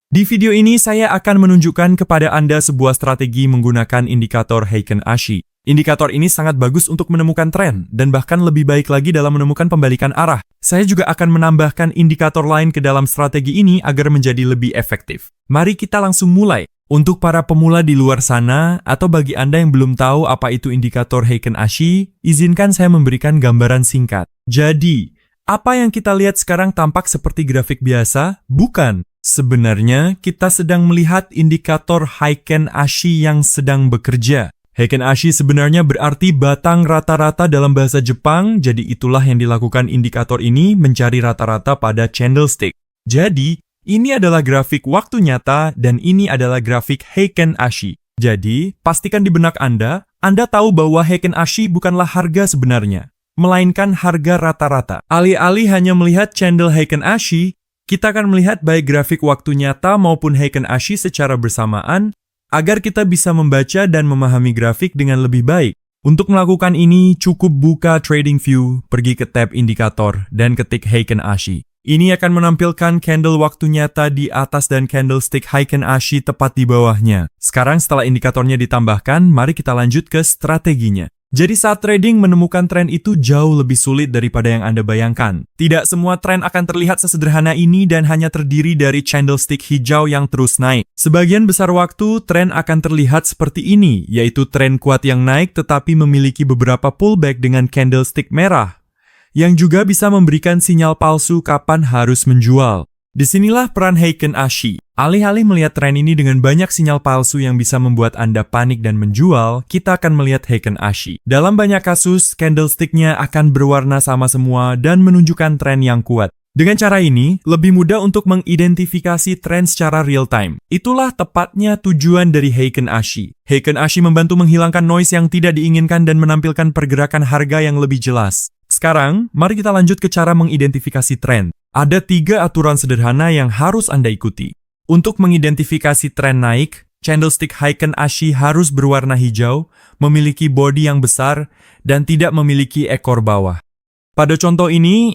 Di video ini saya akan menunjukkan kepada Anda sebuah strategi menggunakan indikator Heiken Ashi. Indikator ini sangat bagus untuk menemukan tren, dan bahkan lebih baik lagi dalam menemukan pembalikan arah. Saya juga akan menambahkan indikator lain ke dalam strategi ini agar menjadi lebih efektif. Mari kita langsung mulai. Untuk para pemula di luar sana, atau bagi Anda yang belum tahu apa itu indikator Heiken Ashi, izinkan saya memberikan gambaran singkat. Jadi, apa yang kita lihat sekarang tampak seperti grafik biasa? Bukan. Sebenarnya, kita sedang melihat indikator Heiken Ashi yang sedang bekerja. Heiken Ashi sebenarnya berarti batang rata-rata dalam bahasa Jepang, jadi itulah yang dilakukan indikator ini mencari rata-rata pada candlestick. Jadi, ini adalah grafik waktu nyata dan ini adalah grafik Heiken Ashi. Jadi, pastikan di benak Anda tahu bahwa Heiken Ashi bukanlah harga sebenarnya, melainkan harga rata-rata. Alih-alih hanya melihat candle Heiken Ashi, kita akan melihat baik grafik waktu nyata maupun Heiken Ashi secara bersamaan, agar kita bisa membaca dan memahami grafik dengan lebih baik. Untuk melakukan ini, cukup buka TradingView, pergi ke tab indikator, dan ketik Heiken Ashi. Ini akan menampilkan candle waktu nyata di atas dan candlestick Heiken Ashi tepat di bawahnya. Sekarang setelah indikatornya ditambahkan, mari kita lanjut ke strateginya. Jadi saat trading menemukan tren itu jauh lebih sulit daripada yang Anda bayangkan. Tidak semua tren akan terlihat sesederhana ini dan hanya terdiri dari candlestick hijau yang terus naik. Sebagian besar waktu, tren akan terlihat seperti ini, yaitu tren kuat yang naik tetapi memiliki beberapa pullback dengan candlestick merah, yang juga bisa memberikan sinyal palsu kapan harus menjual. Disinilah peran Heiken Ashi. Alih-alih melihat tren ini dengan banyak sinyal palsu yang bisa membuat Anda panik dan menjual, kita akan melihat Heiken Ashi. Dalam banyak kasus, candlestick-nya akan berwarna sama semua dan menunjukkan tren yang kuat. Dengan cara ini, lebih mudah untuk mengidentifikasi tren secara real-time. Itulah tepatnya tujuan dari Heiken Ashi. Heiken Ashi membantu menghilangkan noise yang tidak diinginkan dan menampilkan pergerakan harga yang lebih jelas. Sekarang, mari kita lanjut ke cara mengidentifikasi tren. Ada 3 aturan sederhana yang harus Anda ikuti. Untuk mengidentifikasi tren naik, candlestick Heiken Ashi harus berwarna hijau, memiliki body yang besar, dan tidak memiliki ekor bawah. Pada contoh ini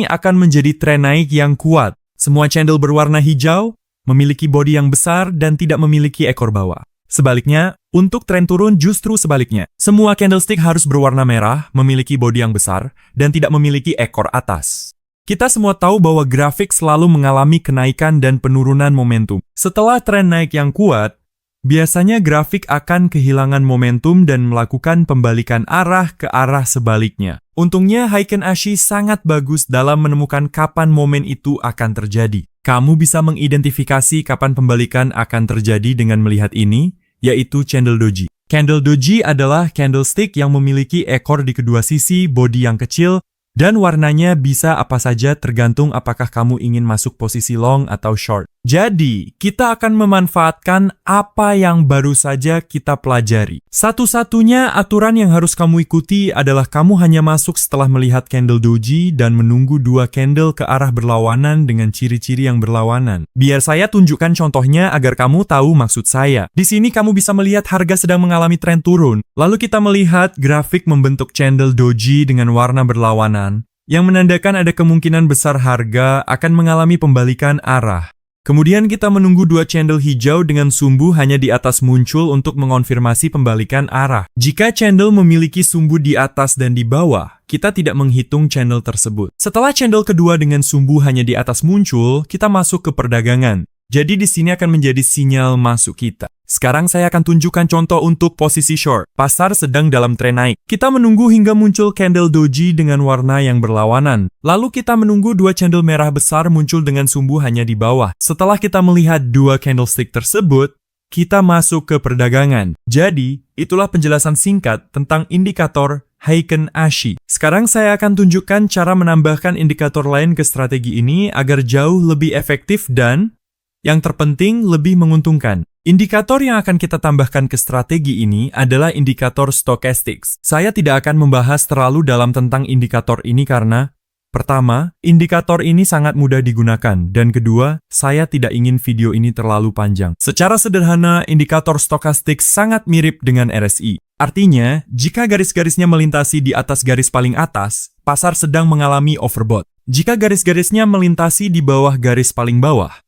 akan menjadi tren naik yang kuat. Semua candle berwarna hijau, memiliki body yang besar, dan tidak memiliki ekor bawah. Sebaliknya, untuk tren turun justru sebaliknya. Semua candlestick harus berwarna merah, memiliki body yang besar, dan tidak memiliki ekor atas. Kita semua tahu bahwa grafik selalu mengalami kenaikan dan penurunan momentum. Setelah tren naik yang kuat, biasanya grafik akan kehilangan momentum dan melakukan pembalikan arah ke arah sebaliknya. Untungnya Heiken Ashi sangat bagus dalam menemukan kapan momen itu akan terjadi. Kamu bisa mengidentifikasi kapan pembalikan akan terjadi dengan melihat ini, yaitu candle doji. Candle doji adalah candlestick yang memiliki ekor di kedua sisi, body yang kecil, dan warnanya bisa apa saja tergantung apakah kamu ingin masuk posisi long atau short. Jadi, kita akan memanfaatkan apa yang baru saja kita pelajari. Satu-satunya aturan yang harus kamu ikuti adalah kamu hanya masuk setelah melihat candle doji dan menunggu 2 candle ke arah berlawanan dengan ciri-ciri yang berlawanan. Biar saya tunjukkan contohnya agar kamu tahu maksud saya. Di sini kamu bisa melihat harga sedang mengalami tren turun. Lalu kita melihat grafik membentuk candle doji dengan warna berlawanan, yang menandakan ada kemungkinan besar harga akan mengalami pembalikan arah. Kemudian kita menunggu 2 candle hijau dengan sumbu hanya di atas muncul untuk mengonfirmasi pembalikan arah. Jika candle memiliki sumbu di atas dan di bawah, kita tidak menghitung candle tersebut. Setelah candle kedua dengan sumbu hanya di atas muncul, kita masuk ke perdagangan. Jadi di sini akan menjadi sinyal masuk kita. Sekarang saya akan tunjukkan contoh untuk posisi short. Pasar sedang dalam tren naik. Kita menunggu hingga muncul candle doji dengan warna yang berlawanan. Lalu kita menunggu 2 candle merah besar muncul dengan sumbu hanya di bawah. Setelah kita melihat 2 candlestick tersebut, kita masuk ke perdagangan. Jadi, itulah penjelasan singkat tentang indikator Heiken Ashi. Sekarang saya akan tunjukkan cara menambahkan indikator lain ke strategi ini agar jauh lebih efektif dan yang terpenting, lebih menguntungkan. Indikator yang akan kita tambahkan ke strategi ini adalah indikator stochastics. Saya tidak akan membahas terlalu dalam tentang indikator ini karena, pertama, indikator ini sangat mudah digunakan, dan kedua, saya tidak ingin video ini terlalu panjang. Secara sederhana, indikator stochastics sangat mirip dengan RSI. Artinya, jika garis-garisnya melintasi di atas garis paling atas, pasar sedang mengalami overbought. Jika garis-garisnya melintasi di bawah garis paling bawah,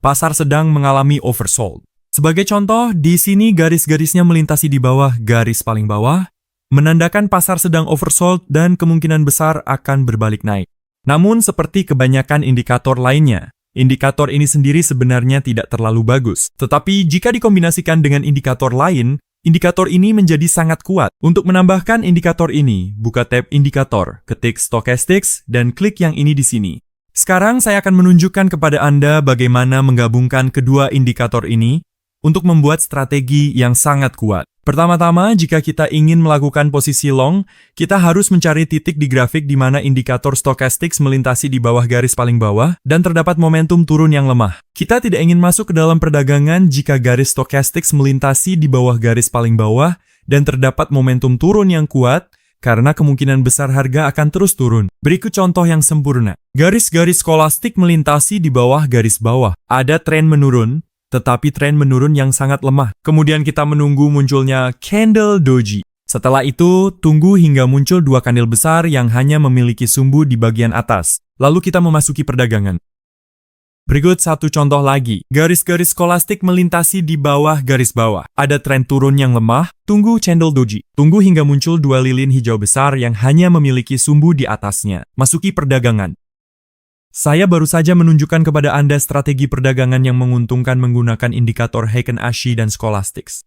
pasar sedang mengalami oversold. Sebagai contoh, di sini garis-garisnya melintasi di bawah garis paling bawah, menandakan pasar sedang oversold dan kemungkinan besar akan berbalik naik. Namun, seperti kebanyakan indikator lainnya, indikator ini sendiri sebenarnya tidak terlalu bagus. Tetapi jika dikombinasikan dengan indikator lain, indikator ini menjadi sangat kuat. Untuk menambahkan indikator ini, buka tab indikator, ketik stochastics, dan klik yang ini di sini. Sekarang saya akan menunjukkan kepada Anda bagaimana menggabungkan kedua indikator ini untuk membuat strategi yang sangat kuat. Pertama-tama, jika kita ingin melakukan posisi long, kita harus mencari titik di grafik di mana indikator stochastics melintasi di bawah garis paling bawah dan terdapat momentum turun yang lemah. Kita tidak ingin masuk ke dalam perdagangan jika garis stochastics melintasi di bawah garis paling bawah dan terdapat momentum turun yang kuat, karena kemungkinan besar harga akan terus turun. Berikut contoh yang sempurna. Garis-garis skolastik melintasi di bawah garis bawah. Ada tren menurun, tetapi tren menurun yang sangat lemah. Kemudian kita menunggu munculnya candle doji. Setelah itu, tunggu hingga muncul dua kandil besar yang hanya memiliki sumbu di bagian atas. Lalu kita memasuki perdagangan. Berikut satu contoh lagi. Garis-garis skolastik melintasi di bawah garis bawah. Ada tren turun yang lemah, tunggu candle doji. Tunggu hingga muncul dua lilin hijau besar yang hanya memiliki sumbu di atasnya. Masuki perdagangan. Saya baru saja menunjukkan kepada Anda strategi perdagangan yang menguntungkan menggunakan indikator Heiken Ashi dan Scholastics.